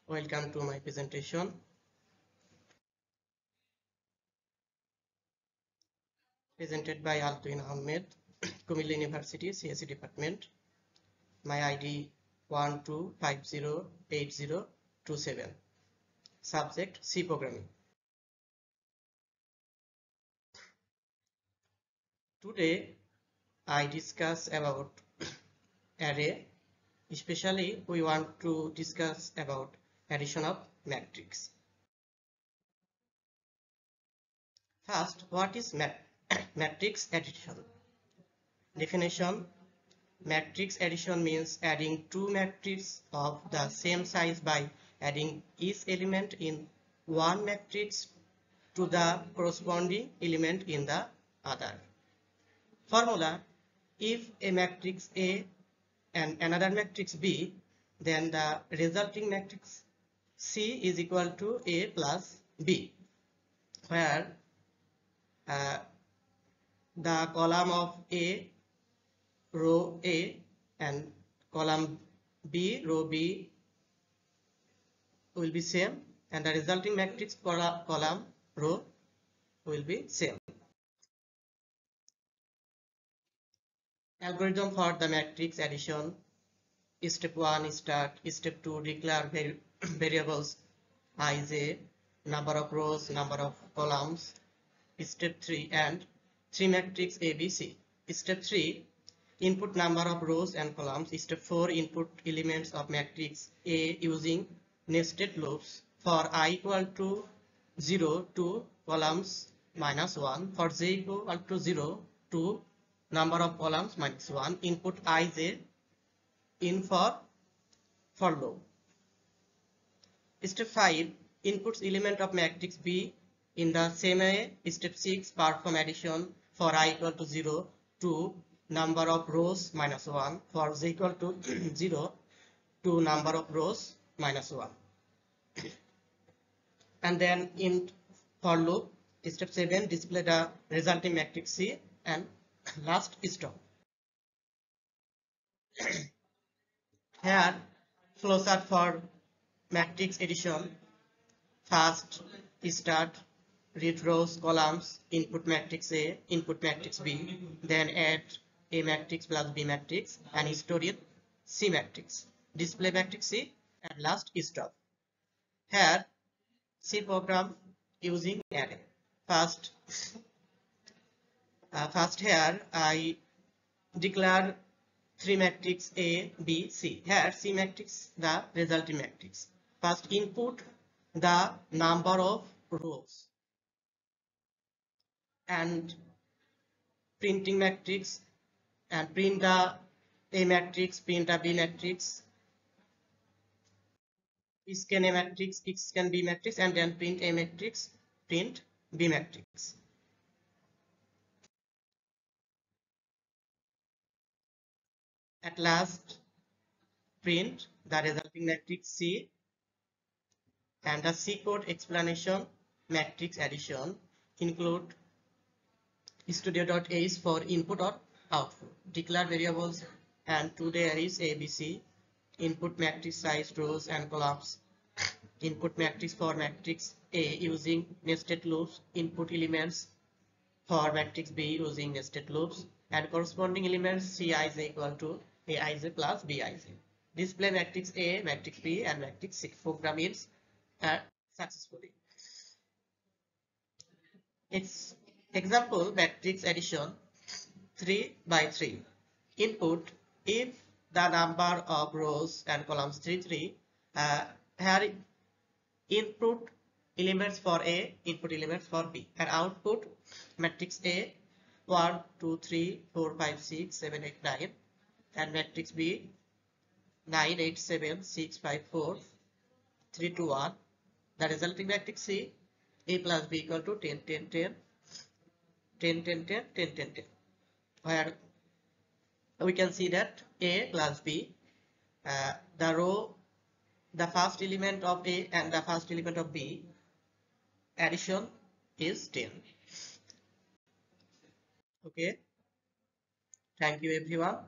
Welcome to my presentation. Presented by Altuin Ahmed, Kumilla University, CSE Department. My ID 12508027. Subject C Programming. Today I discuss about array. Especially we want to discuss about addition of matrix. First, what is matrix addition? Definition: matrix addition means adding two matrices of the same size by adding each element in one matrix to the corresponding element in the other. Formula: if a matrix A and another matrix B, then the resulting matrix C is equal to A plus B, where the column of A, row A, and column B, row B will be same, and the resulting matrix column, row will be same. Algorithm for the matrix addition: step 1 start, step 2 declare variables ij, number of rows, number of columns, step 3 and 3 matrix ABC. Step 3 input number of rows and columns. Step 4 input elements of matrix A using nested loops. For I equal to 0 to columns minus 1, for j equal to 0 to number of columns minus 1, input ij in for loop. Step 5 inputs element of matrix B in the same way. Step 6 perform addition for I equal to 0 to number of rows minus 1, for j equal to 0 to number of rows minus 1. And then in for loop, step 7 display the resulting matrix C, and last stop. Here flowchart for matrix addition. First start, read rows, columns, input matrix A, input matrix B, then add A matrix plus B matrix and store in C matrix, display matrix C, and last stop. Here C program using array. First here I declare 3 matrix A, B, C. Here C matrix the resulting matrix. First input the number of rows and printing matrix, and print the A matrix, print the B matrix, scan A matrix, scan B matrix, and then print A matrix, print B matrix. At last print the resulting matrix C, and the C code explanation matrix addition include studio.h for input or output, declare variables and two arrays ABC, input matrix size, rows and columns, input matrix for matrix A using nested loops, input elements for matrix B using nested loops, and corresponding elements Cij equal to Aij plus Bij. Display matrix A, matrix B, and matrix C. Program is successfully. Its example matrix addition 3 by 3. Input: if the number of rows and columns 3, here input elements for A, input elements for B, and output matrix A 1, 2, 3, 4, 5, 6, 7, 8, 9, and matrix B 9, 8, 7, 6, 5, 4, 3, 2, 1. The resulting matrix C A plus B equal to 10, 10, 10, 10, 10, 10, 10, 10, 10, where we can see that A plus B, the row, the first element of A and the first element of B addition is 10. Okay, thank you everyone.